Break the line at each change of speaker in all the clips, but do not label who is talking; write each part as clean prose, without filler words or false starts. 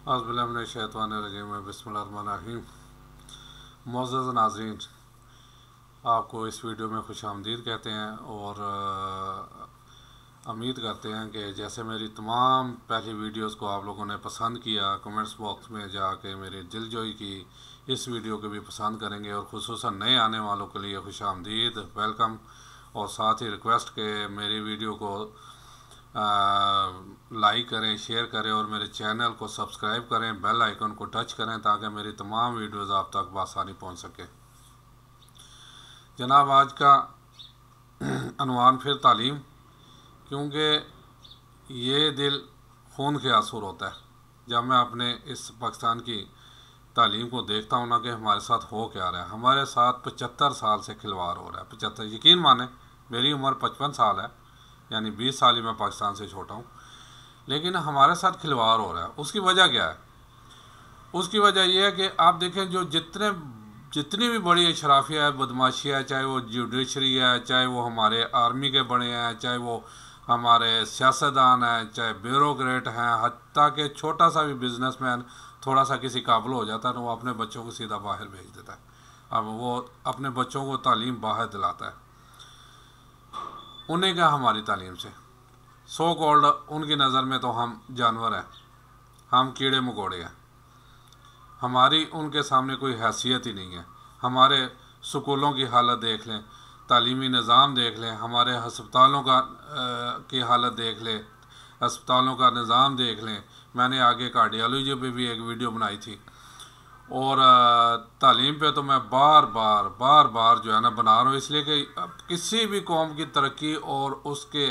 औज़ुबिल्लाहिमिनश्शैतानिर्रजीम बिस्मिल्लाहिर्रहमानिर्रहीम। मुअज़्ज़ज़ नाज़रीन, आपको इस वीडियो में खुशामदीद कहते हैं और उम्मीद करते हैं कि जैसे मेरी तमाम पहली वीडियोस को आप लोगों ने पसंद किया, कमेंट्स बॉक्स में जाके मेरी दिलजोई की, इस वीडियो को भी पसंद करेंगे और ख़ुसूसन नए आने वालों के लिए खुशामदीद वेलकम। और साथ ही रिक्वेस्ट के मेरी वीडियो को लाइक करें, शेयर करें और मेरे चैनल को सब्सक्राइब करें, बेल आइकन को टच करें ताकि मेरी तमाम वीडियोस आप तक बआसानी पहुंच सके। जनाब, आज का अनवान फिर तालीम, क्योंकि ये दिल खून के आंसू होता है जब मैं अपने इस पाकिस्तान की तालीम को देखता हूँ ना कि हमारे साथ हो क्या रहा है। हमारे साथ 75 साल से खिलवाड़ हो रहा है। 75, यकीन माने मेरी उम्र 55 साल है, यानी 20 साल ही मैं पाकिस्तान से छोटा हूँ, लेकिन हमारे साथ खिलवाड़ हो रहा है। उसकी वजह क्या है? उसकी वजह यह है कि आप देखें, जो जितनी भी बड़ी अशराफिया है, बदमाशियाँ है, चाहे वो जुडिशरी है, चाहे वो हमारे आर्मी के बड़े हैं, चाहे वो हमारे सियासतदान हैं, चाहे ब्यूरोक्रेट हैं, हत्ता के छोटा सा भी बिजनेसमैन थोड़ा सा किसी काबिल हो जाता है तो वो अपने बच्चों को सीधा बाहर भेज देता है। अब वो अपने बच्चों को तालीम बाहर दिलाता है। उन्हें क्या हमारी तालीम से? सो कॉल्ड उनकी नज़र में तो हम जानवर हैं, हम कीड़े मकोड़े हैं। हमारी उनके सामने कोई हैसियत ही नहीं है। हमारे स्कूलों की हालत देख लें, तालीमी निज़ाम देख लें, हमारे हस्पतालों की हालत देख लें, अस्पतालों का निज़ाम देख लें। मैंने आगे कार्डियोलॉजी पे भी एक वीडियो बनाई थी और तालीम पे तो मैं बार बार जो है ना बना रहा हूँ, इसलिए कि किसी भी कौम की तरक्की और उसके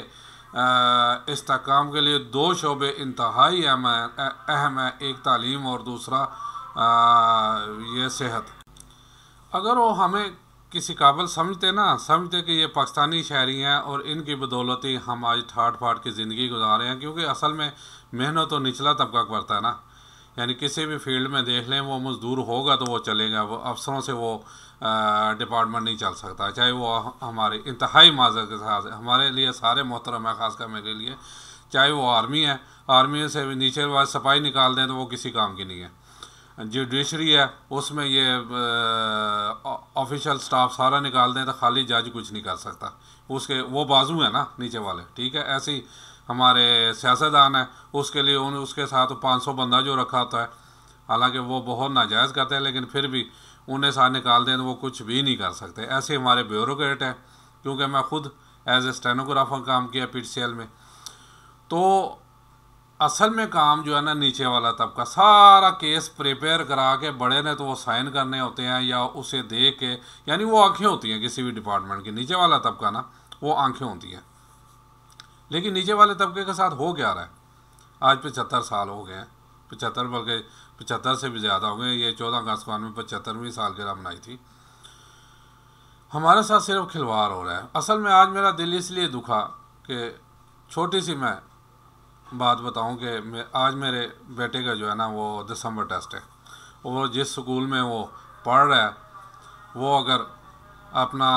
इस्तेहकाम के लिए दो शोबे इंतहाई अहम है, एक तालीम और दूसरा ये सेहत। अगर वो हमें किसी काबिल समझते कि ये पाकिस्तानी शहरी हैं और इनकी बदौलत ही हम आज ठाट फाट की ज़िंदगी गुजार रहे हैं, क्योंकि असल में मेहनत तो निचला तबका करता है ना। यानी किसी भी फील्ड में देख लें, वो मज़दूर होगा तो वो चलेगा, वो अफसरों से वो डिपार्टमेंट नहीं चल सकता, चाहे वो हमारे इंतहाई माज़रत के साथ हमारे लिए सारे मोहतरम है, ख़ासकर मेरे लिए, चाहे वो आर्मी है, आर्मी से भी नीचे वाले सफाई निकाल दें तो वो किसी काम की नहीं है। जुडिशरी है, उसमें ये ऑफिशियल स्टाफ सारा निकाल दें तो खाली जज कुछ नहीं कर सकता, उसके वो बाजू है ना नीचे वाले, ठीक है। ऐसे ही हमारे सियासतदान है, उसके लिए उसके साथ 500 बंदा जो रखा होता है, हालांकि वो बहुत नाजायज़ करते हैं, लेकिन फिर भी उन्हें साथ निकाल दें तो वो कुछ भी नहीं कर सकते। ऐसे हमारे ब्यूरोक्रेट है, क्योंकि मैं खुद एज ए स्टेनोग्राफर काम किया PTCL में, तो असल में काम जो है ना नीचे वाला तबका सारा केस प्रिपेयर करा के बड़े ने तो वो साइन करने होते हैं या उसे देख के, यानी वो आंखें होती हैं किसी भी डिपार्टमेंट की। नीचे वाला तबका ना वो आंखें होती हैं, लेकिन नीचे वाले तबके के साथ हो क्या रहा है? आज 75 साल हो गए हैं, 75 बल्कि 75 से भी ज़्यादा हो गए। ये 14 अगस्त को में 75वीं सालगिरह मनाई थी। हमारे साथ सिर्फ खिलवाड़ हो रहा है। असल में आज मेरा दिल इसलिए दुखा कि छोटी सी मैं बात बताऊं कि आज मेरे बेटे का जो है ना वो दिसंबर टेस्ट है, और जिस स्कूल में वो पढ़ रहा है, वो अगर अपना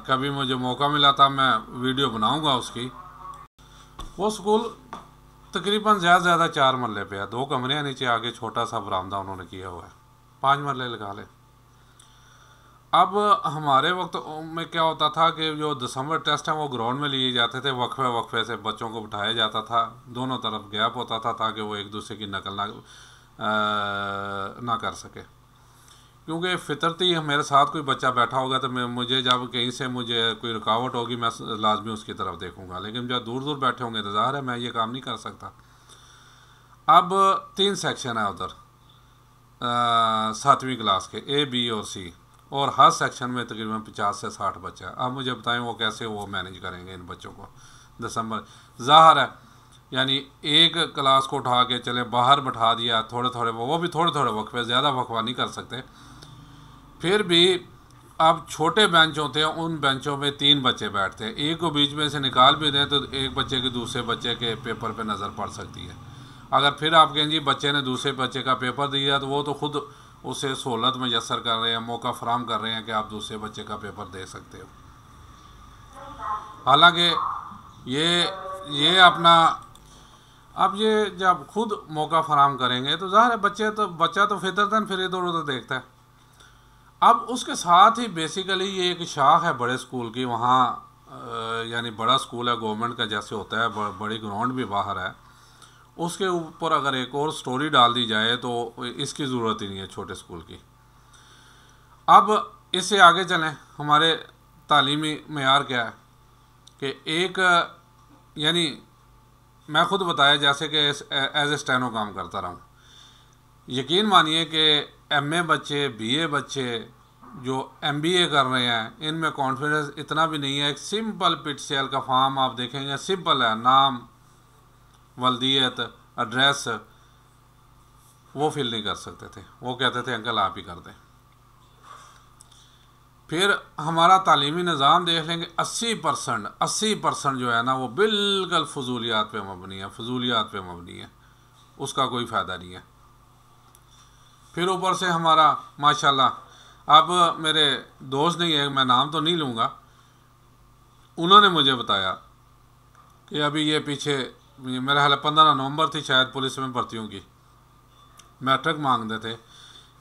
कभी मुझे मौका मिला था मैं वीडियो बनाऊंगा उसकी। वो स्कूल तकरीबन ज़्यादा 4 मरले पे है, 2 कमरे हैं, नीचे आगे छोटा सा बरामदा उन्होंने किया हुआ है, 5 मरले लगा ले। अब हमारे वक्त में क्या होता था कि जो दिसंबर टेस्ट है वो ग्राउंड में लिए जाते थे, वक्फे से बच्चों को बिठाया जाता था, दोनों तरफ गैप होता था ताकि वो एक दूसरे की नकल ना कर सके। क्योंकि फितरती मेरे साथ कोई बच्चा बैठा होगा तो मुझे जब कहीं से मुझे कोई रुकावट होगी मैं लाजमी उसकी तरफ देखूंगा, लेकिन जो दूर दूर बैठे होंगे इंतज़ार है, मैं ये काम नहीं कर सकता। अब 3 सेक्शन है उधर 7वीं क्लास के, A, B और C, और हर सेक्शन में तकरीबन 50 से 60 बच्चे हैं। अब मुझे बताएं वो कैसे वो मैनेज करेंगे इन बच्चों को। दिसंबर ज़ाहिर है, यानी एक क्लास को उठा के चले बाहर बैठा दिया, थोड़े वो भी थोड़े वक्फे, ज़्यादा वक्फा नहीं कर सकते। फिर भी अब छोटे बेंच होते हैं, उन बेंचों में 3 बच्चे बैठते हैं, एक को बीच में से निकाल भी दें तो एक बच्चे की दूसरे बच्चे के पेपर पे नज़र पड़ सकती है। अगर फिर आप कहें जी बच्चे ने दूसरे बच्चे का पेपर दिया तो वो तो खुद उसे सहूलत मैसर कर रहे हैं, मौका फराम कर रहे हैं कि आप दूसरे बच्चे का पेपर दे सकते हो। हालांकि ये अपना अब ये जब खुद मौका फराम करेंगे तो ज़ाहिर है बच्चा तो फितरतन फिर इधर उधर देखता है। अब उसके साथ ही बेसिकली ये एक शाख है बड़े स्कूल की, वहाँ यानी बड़ा स्कूल है गवर्नमेंट का जैसे होता है, बड़ी ग्राउंड भी बाहर है, उसके ऊपर अगर एक और स्टोरी डाल दी जाए तो इसकी ज़रूरत ही नहीं है छोटे स्कूल की। अब इससे आगे चलें, हमारे तालीमी मेयार क्या है कि एक यानी मैं खुद बताया जैसे कि एज ए स्टेनो काम करता रहा हूँ, यकीन मानिए कि एमए बच्चे, बीए बच्चे जो एमबीए कर रहे हैं, इनमें कॉन्फिडेंस इतना भी नहीं है। एक सिंपल पिटसेल का फॉर्म आप देखेंगे, सिंपल है, नाम, वल्दियत, एड्रेस, वो फिल नहीं कर सकते थे। वो कहते थे अंकल आप ही कर दें। फिर हमारा तालीमी निज़ाम देख लेंगे, 80% जो है ना वो बिल्कुल फजूलियात पे मबनी है, उसका कोई फ़ायदा नहीं है। फिर ऊपर से हमारा माशाल्लाह, अब मेरे दोस्त नहीं है, मैं नाम तो नहीं लूँगा, उन्होंने मुझे बताया कि अभी ये पीछे मेरा हाल 15 नवंबर थी शायद, पुलिस में भर्तियों की मैट्रिक मांगते थे।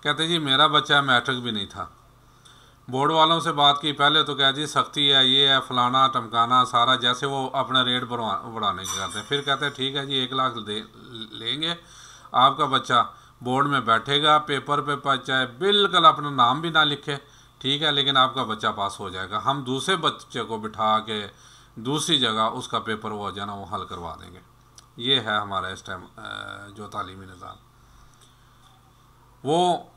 कहते जी मेरा बच्चा मैट्रिक भी नहीं था। बोर्ड वालों से बात की, पहले तो कह जी सख्ती है, ये है, फलाना टमकाना सारा, जैसे वो अपना रेट बढ़ाने के करते हैं। फिर कहते हैं ठीक है जी 1 लाख लेंगे, आपका बच्चा बोर्ड में बैठेगा, पेपर पे चाहे बिल्कुल अपना नाम भी ना लिखे, ठीक है, लेकिन आपका बच्चा पास हो जाएगा। हम दूसरे बच्चे को बिठा के दूसरी जगह उसका पेपर वो जाना वो हल करवा देंगे। ये है हमारा इस टाइम जो तालीमी निज़ाम। वो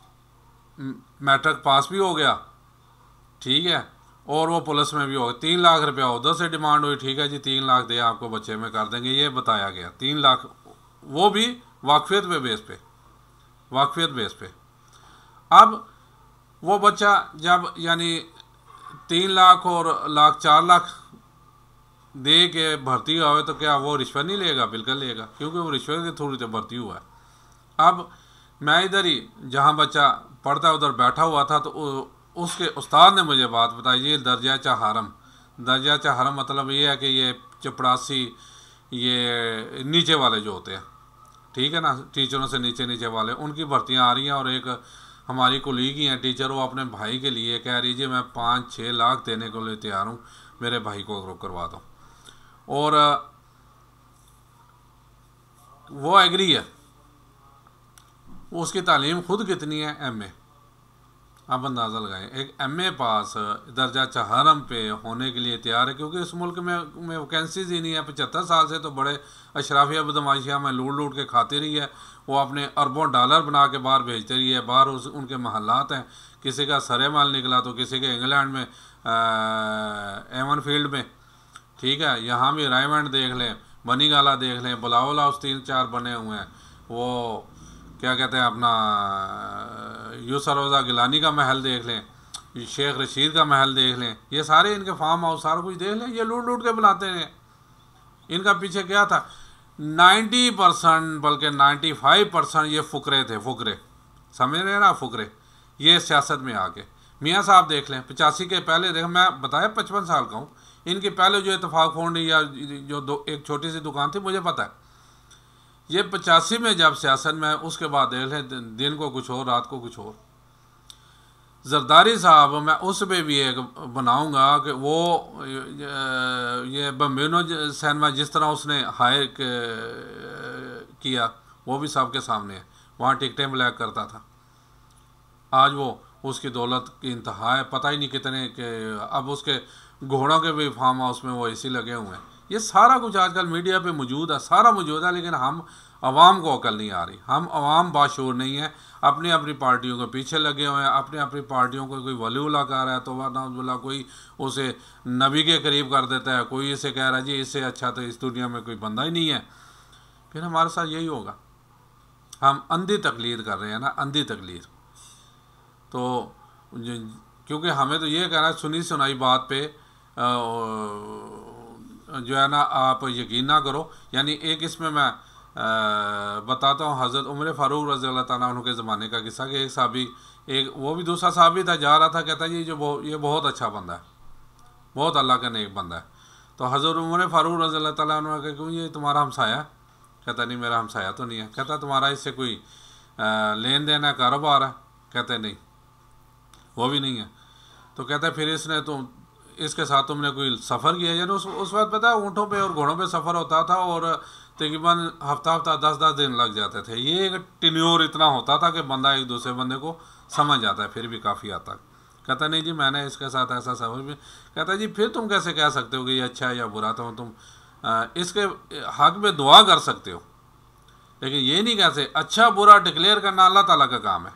मैट्रिक पास भी हो गया, ठीक है, और वो पुलिस में भी हो गया। 3 लाख रुपया उधर से डिमांड हुई, ठीक है जी 3 लाख दे आपको बच्चे में कर देंगे, ये बताया गया। 3 लाख, वो भी वाकफियत बेस पे। अब वो बच्चा जब यानी 3 लाख और 4 लाख दे के भर्ती हुआ है, तो क्या वो रिश्वत नहीं लेगा? बिल्कुल लेगा, क्योंकि वो रिश्वत के थ्रू से भर्ती हुआ है। अब मैं इधर ही जहाँ बच्चा पढ़ता उधर बैठा हुआ था, तो उसके उस्ताद ने मुझे बात बताई, ये दर्जाचा हरम मतलब ये है कि ये चपड़ासी, ये नीचे वाले जो होते हैं, ठीक है ना, टीचरों से नीचे वाले, उनकी भर्तियां आ रही हैं। और एक हमारी कोलीग ही हैं टीचर, वो अपने भाई के लिए कह रही जी मैं 5-6 लाख देने को लिए तैयार हूँ, मेरे भाई को करवा दो। और वो एग्री है, उसकी तालीम खुद कितनी है, एमए। आप अंदाज़ा लगाएं, एक एमए पास दर्जा हरम पे होने के लिए तैयार है, क्योंकि इस मुल्क में वैकेंसीज ही नहीं है। 75 साल से तो बड़े अशराफिया बदमाशियाँ में लूट के खाती रही है, वो अपने अरबों डॉलर बना के बाहर भेजती रही है। बाहर उनके महल्लात हैं, किसी का सरे माल निकला तो किसी के इंग्लैंड में एवन फील्ड में, ठीक है, यहाँ भी रायमंड देख लें, बनी गाला देख लें, बुलाओला उस 3-4 बने हुए हैं, वो क्या कहते हैं अपना यूसुफ रोज़ा गिलानी का महल देख लें, शेख रशीद का महल देख लें, ये सारे इनके फार्म हाउस सारा कुछ देख लें। ये लूट के बुलाते हैं। इनका पीछे क्या था, 90% बल्कि 95% ये फुकरे थे, समझ रहे हैं ना, फुकरे। ये सियासत में आके मियाँ साहब देख लें, 85 के पहले देख, मैं बताया 55 साल का हूँ, इनके पहले जो इतफाक फाउंड या जो एक छोटी सी दुकान थी, मुझे पता है। ये 85 में जब सियासत में, उसके बाद देख लें दिन को कुछ और, रात को कुछ और। जरदारी साहब, मैं उस पर भी एक बनाऊंगा कि वो ये बम्बिनो सिनेमा जिस तरह उसने हायर किया, वो भी सबके सामने है। वहाँ टिकटें ब्लैक करता था, आज वो उसकी दौलत की इंतहा है, पता ही नहीं कितने के। अब उसके घोड़ों के भी फार्म हाउस में वो एसी लगे हुए हैं। ये सारा कुछ आजकल मीडिया पे मौजूद है, सारा मौजूद है, लेकिन हम आवाम को अकल नहीं आ रही। हम आवाम बाशूर नहीं है, अपनी अपनी पार्टियों के पीछे लगे हुए हैं। अपनी अपनी पार्टियों को कोई वलीउल्लाह कह रहा है तो वरना कोई उसे नबी के करीब कर देता है, कोई इसे कह रहा है जी इससे अच्छा तो इस दुनिया में कोई बंदा ही नहीं है। फिर हमारे साथ यही होगा, हम अंधी तकलीद कर रहे हैं ना, अंधी तकलीद। तो क्योंकि हमें तो ये कहना है, सुनी सुनाई बात पे जो है ना आप यकीन ना करो। यानी एक इसमें मैं बताता हूँ, हज़रत उमर फ़ारूक रज़ी अल्लाह ताला अन्हु के ज़माने का किस्सा, कि एक साहबी, एक वो भी दूसरा साहबी था, जा रहा था, कहता जी ये बहुत अच्छा बंदा है, बहुत अल्लाह का नेक बंदा है। तो हज़रत उमर फ़ारूक रज़ी अल्लाह ताला अन्हु ने कहा ये तुम्हारा हमसाया? कहता नहीं मेरा हमसाया तो नहीं है। कहता तुम्हारा इससे कोई लेन देन है, कारोबार है? कहते नहीं, वो भी नहीं है। तो कहता फिर इसने इसके साथ तुमने कोई सफ़र किया? यानी उस वक्त पता है ऊँटों पे और घोड़ों पे सफ़र होता था और तकरीबन हफ्ता 10 दिन लग जाते थे। ये एक टेन्योर इतना होता था कि बंदा एक दूसरे बंदे को समझ जाता है, फिर भी काफ़ी आता। कहता नहीं जी मैंने इसके साथ ऐसा सफ़र भी। कहता जी फिर तुम कैसे कह सकते हो कि ये अच्छा है या बुरा? तो तुम इसके हक में दुआ कर सकते हो, लेकिन ये नहीं कह सकते। अच्छा बुरा डिक्लेयर करना अल्लाह ताला का काम है।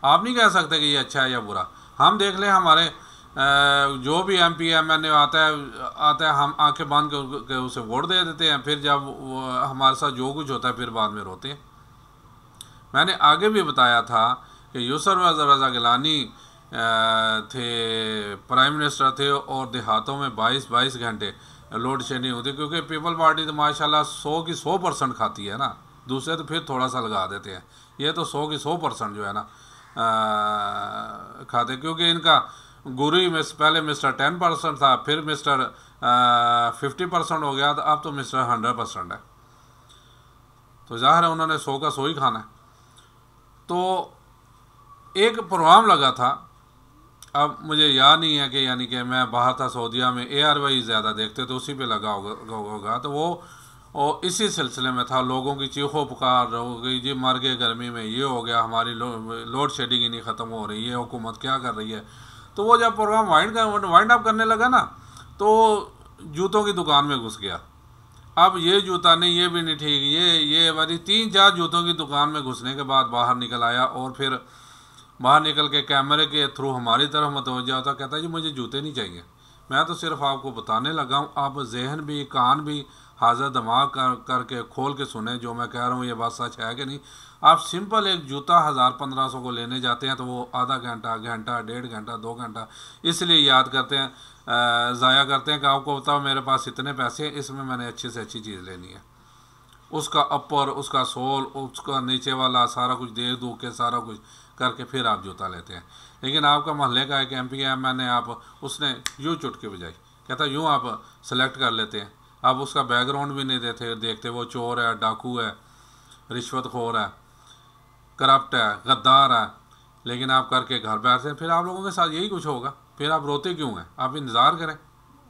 आप नहीं कह सकते कि ये अच्छा है या बुरा। हम देख लें हमारे जो भी MP MNA आता है हम आंखें बांध के उसे वोट दे देते हैं, फिर जब हमारे साथ जो कुछ होता है फिर बाद में रोते हैं। मैंने आगे भी बताया था कि यूसुफ रज़ा गिलानी थे, प्राइम मिनिस्टर थे और देहातों में 22 घंटे लोड शेडिंग होती, क्योंकि पीपल पार्टी तो माशाल्लाह 100 की 100% खाती है ना, दूसरे तो फिर थोड़ा सा लगा देते हैं। ये तो 100 की 100% जो है ना खाते, क्योंकि इनका गुरु ही पहले मिस्टर 10% था, फिर मिस्टर 50% हो गया, अब तो मिस्टर 100% है। तो जाहिर है उन्होंने 100 का 100 ही खाना है। तो एक प्रोग्राम लगा था, अब मुझे याद नहीं है कि यानी कि मैं बाहर था सऊदीया में, ARY ज़्यादा देखते तो उसी पे लगा होगा। तो वो और इसी सिलसिले में था, लोगों की चीखों पुकार हो गई जी मर गए गर्मी में, ये हो गया, हमारी लोड शेडिंग ही नहीं ख़त्म हो रही है, हुकूमत क्या कर रही है। तो वो जब प्रोग्राम वाइंड अप करने लगा ना, तो जूतों की दुकान में घुस गया। अब ये जूता नहीं, ये भी नहीं ठीक, ये वाली 3-4 जूतों की दुकान में घुसने के बाद बाहर निकल आया और फिर बाहर निकल के कैमरे के थ्रू हमारी तरफ मतवज्जा होता, कहता जी मुझे जूते नहीं चाहिए, मैं तो सिर्फ आपको बताने लगा हूँ, आप जहन भी कान भी हाजिर दिमाग करके खोल के सुने जो मैं कह रहा हूँ ये बात सच है कि नहीं। आप सिंपल एक जूता 1000-1500 को लेने जाते हैं तो वो आधा घंटा, 1.5 घंटा, 2 घंटा इसलिए याद करते हैं, ज़ाया करते हैं कि आपको बताओ मेरे पास इतने पैसे हैं, इसमें मैंने अच्छी से अच्छी चीज़ लेनी है। उसका अपर, उसका सोल, उसका नीचे वाला सारा कुछ देख दूख के सारा कुछ करके फिर आप जूता लेते हैं। लेकिन आपका मोहल्ले का एक MP MNA आप उसने यूँ चुटकी बजाई, कहता यूँ आप सेलेक्ट कर लेते हैं। आप उसका बैकग्राउंड भी नहीं देखते, वो चोर है, डाकू है, रिश्वतखोर है, करप्ट है, गद्दार है, लेकिन आप करके घर बैठते हैं। फिर आप लोगों के साथ यही कुछ होगा, फिर आप रोते क्यों हैं? आप इंतज़ार करें,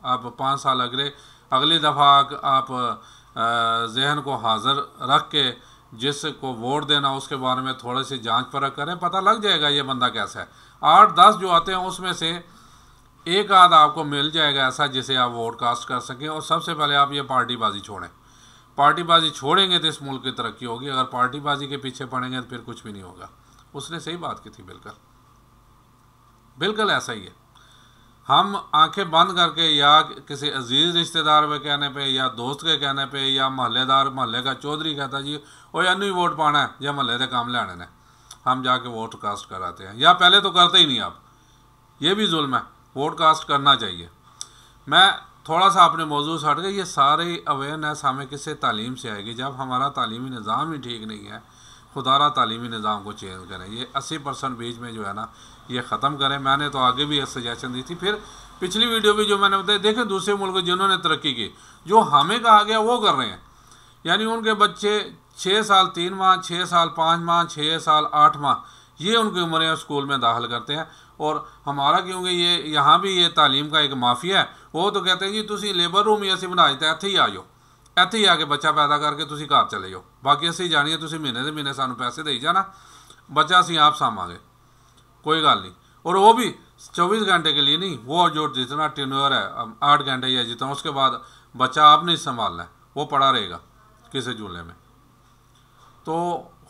आप 5 साल अगली दफ़ा आप जहन को हाजिर रख के जिसको वोट देना उसके बारे में थोड़ी सी जांच परख करें, पता लग जाएगा ये बंदा कैसा है। 8-10 जो आते हैं उसमें से एक आध आपको मिल जाएगा ऐसा जिसे आप वोट कास्ट कर सकें। और सबसे पहले आप ये पार्टीबाजी छोड़ें। पार्टीबाजी छोड़ेंगे तो इस मुल्क की तरक्की होगी, अगर पार्टीबाजी के पीछे पड़ेंगे तो फिर कुछ भी नहीं होगा। उसने सही बात की थी, बिल्कुल ऐसा ही है। हम आंखें बंद करके या किसी अजीज़ रिश्तेदार के कहने पे या दोस्त के कहने पे या मोहल्ले का चौधरी कहता जी वो यानी वोट पाना है या मोहल्ले के काम लेने ने, हम जाके वोट कास्ट कराते हैं, या पहले तो करते ही नहीं आप, ये भी जुल्म है। वोट कास्ट करना चाहिए। मैं थोड़ा सा अपने मौजूद से हट गया, ये सारी अवेयरनेस हमें किससे तालीम से आएगी, जब हमारा तालीमी निज़ाम ही ठीक नहीं है। खुदारा तालीमी निज़ाम को चेंज करें, ये 80% बीच में जो है ना ये ख़त्म करें। मैंने तो आगे भी सजेशन दी थी, फिर पिछली वीडियो भी जो मैंने बताया, देखें दूसरे मुल्क जिन्होंने तरक्की की, जो हमें कहा गया वो कर रहे हैं। यानी उनके बच्चे 6 साल 3 माह, 6 साल 5 माह, 6 साल 8 माह ये उनकी उम्रें स्कूल में दाखिल करते हैं। और हमारा क्योंकि ये यहाँ भी ये तालीम का एक माफिया है, वो तो कहते हैं जी तुसी लेबर रूम ही असी बना दिता, इत्थे ही आ जाओ, इत्थे ही आके बच्चा पैदा करके तुसी घर चले जाओ, बाकी असी जानिए तुसी महीने के महीने सानू पैसे दे जाना, बच्चा असी आप सामांगे, कोई गल नहीं। और वो भी 24 घंटे के लिए नहीं, वो जो जितना टेन्योर है 8 घंटे या जितना, उसके बाद बच्चा आप नहीं संभालना है, वो पड़ा रहेगा किसी झूले में। तो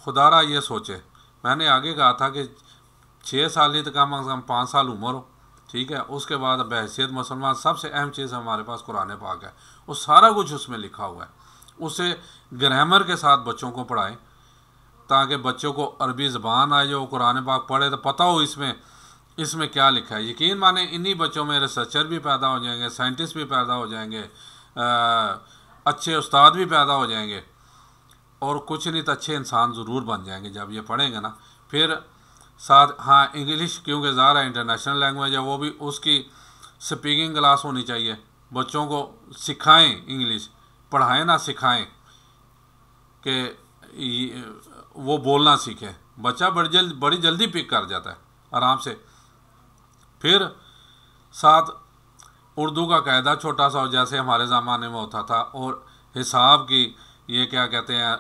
खुदारा ये सोचे, मैंने आगे कहा था कि 6 साल ही तो कम से कम 5 साल उम्र हो, ठीक है। उसके बाद बहैसियत मुसलमान सबसे अहम चीज़ हमारे पास कुरान पाक है, वो सारा कुछ उसमें लिखा हुआ है। उसे ग्रामर के साथ बच्चों को पढ़ाएं ताकि बच्चों को अरबी ज़बान आए, जो कुरान पाक पढ़े तो पता हो इसमें क्या लिखा है। यकीन माने इन्हीं बच्चों में रिसर्चर भी पैदा हो जाएंगे, साइंटिस्ट भी पैदा हो जाएंगे, अच्छे उस्ताद भी पैदा हो जाएंगे, और कुछ नहीं तो अच्छे इंसान ज़रूर बन जाएंगे जब ये पढ़ेंगे ना। फिर साथ हाँ इंग्लिश, क्योंकि ज़ाहिर है इंटरनेशनल लैंग्वेज है, वो भी उसकी स्पीकिंग क्लास होनी चाहिए। बच्चों को सिखाएं, इंग्लिश पढ़ाएं ना सिखाएं, वो बोलना सीखे। बच्चा बड़ी जल्दी पिक कर जाता है आराम से। फिर साथ उर्दू का कायदा छोटा सा हो, जैसे हमारे ज़माने में होता था, और हिसाब की ये क्या कहते हैं,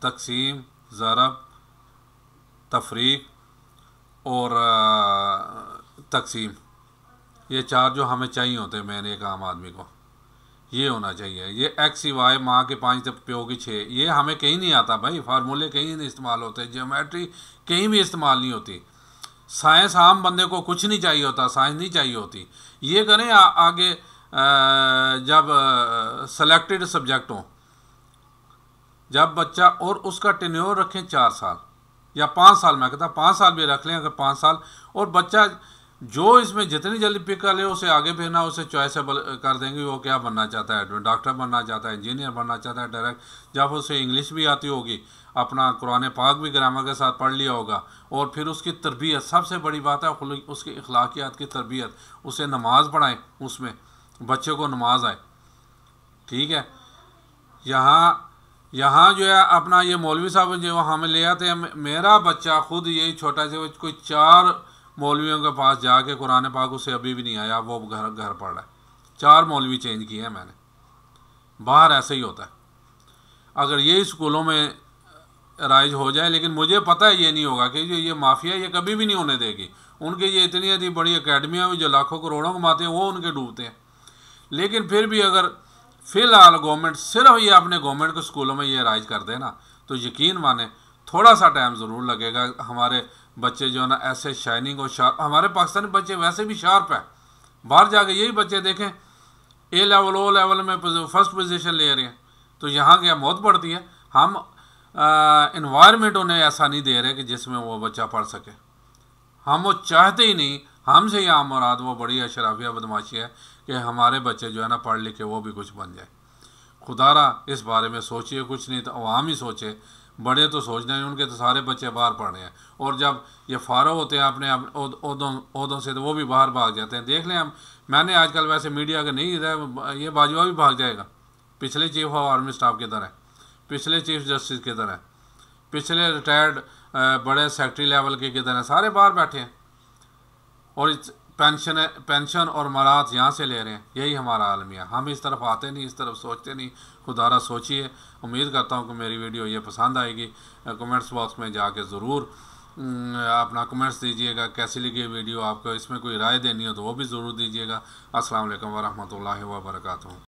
तकसीम, ज़रब, तफरीक और तकसीम, ये चार जो हमें चाहिए होते हैं मैंने एक आम आदमी को, ये होना चाहिए। ये एक्स वाई, माँ के 5 प्यो की 6, ये हमें कहीं नहीं आता भाई। फार्मूले कहीं नहीं इस्तेमाल होते, ज्योमेट्री कहीं भी इस्तेमाल नहीं होती। साइंस आम बंदे को कुछ नहीं चाहिए होता, साइंस नहीं चाहिए होती। ये करें आगे जब सेलेक्टेड सब्जेक्ट हो, जब बच्चा, और उसका टेन्योर रखें 4 साल या 5 साल, मैं कहता 5 साल भी रख लें अगर 5 साल, और बच्चा जो इसमें जितनी जल्दी पिक कर ले उसे आगे भेजना, उसे चॉइसेबल कर देंगे। वो क्या बनना चाहता है, डॉक्टर बनना चाहता है, इंजीनियर बनना चाहता है, डायरेक्ट जब उसे इंग्लिश भी आती होगी, अपना कुरान पाक भी ग्रामर के साथ पढ़ लिया होगा, और फिर उसकी तरबियत, सबसे बड़ी बात है उसकी अखलाकियात की तरबियत, उसे नमाज पढ़ाएं, उसमें बच्चे को नमाज आए। ठीक है, यहाँ जो है अपना ये मौलवी साहब जो हमें ले आते हैं, मेरा बच्चा खुद यही छोटा से कोई 4 मौलवियों के पास जाके कुरान पाक उसे अभी भी नहीं आया, वो घर पढ़ रहा है। 4 मौलवी चेंज किए हैं मैंने। बाहर ऐसे ही होता है। अगर ये स्कूलों में राइज हो जाए, लेकिन मुझे पता है ये नहीं होगा, कि ये माफिया ये कभी भी नहीं होने देगी। उनके ये इतनी बड़ी अकेडमियाँ हुई जो लाखों करोड़ों कमाते हैं, वो उनके डूबते हैं। लेकिन फिर भी अगर फ़िलहाल गवर्नमेंट सिर्फ ये अपने गवर्नमेंट के स्कूलों में ये राइज कर दे ना, तो यकीन माने थोड़ा सा टाइम ज़रूर लगेगा। हमारे बच्चे जो है ना ऐसे शाइनिंग और शार्प, हमारे पाकिस्तानी बच्चे वैसे भी शार्प है। बाहर जाके यही बच्चे देखें ए लेवल ओ लेवल में फर्स्ट पोजीशन ले रहे हैं, तो यहाँ क्या मौत पड़ती है। हम इन्वायरमेंट उन्हें ऐसा नहीं दे रहे कि जिसमें वो बच्चा पढ़ सके। हम वो चाहते ही नहीं। हमसे यहाँ मुराद वो बड़ी अशराफिया बदमाशी है कि हमारे बच्चे जो है ना पढ़ लिख के वो भी कुछ बन जाए। खुदारा इस बारे में सोचिए, कुछ नहीं तो अवाम ही सोचे। बड़े तो सोचना नहीं, उनके तो सारे बच्चे बाहर पढ़ रहे हैं, और जब ये फारो होते हैं अपने ओहदों से, तो वो भी बाहर भाग जाते हैं। देख लें हम, मैंने आजकल वैसे मीडिया का नहीं रहा, ये बाजवा भी भाग जाएगा। पिछले चीफ ऑफ आर्मी स्टाफ किधर है, पिछले चीफ जस्टिस किधर है, पिछले रिटायर्ड बड़े सेक्रेटरी लेवल के किधर हैं, सारे बाहर बैठे हैं, और पेंशन और मराहत यहाँ से ले रहे हैं। यही हमारा आलमिया। हम इस तरफ आते नहीं, इस तरफ सोचते नहीं। खुदारा सोचिए। उम्मीद करता हूँ कि मेरी वीडियो ये पसंद आएगी। कमेंट्स बॉक्स में जाके ज़रूर अपना कमेंट्स दीजिएगा, कैसी लगी वीडियो आपको। इसमें कोई राय देनी हो तो वो भी ज़रूर दीजिएगा। अस्सलाम वालेकुम वरहमतुल्लाहि वबरकातुहू।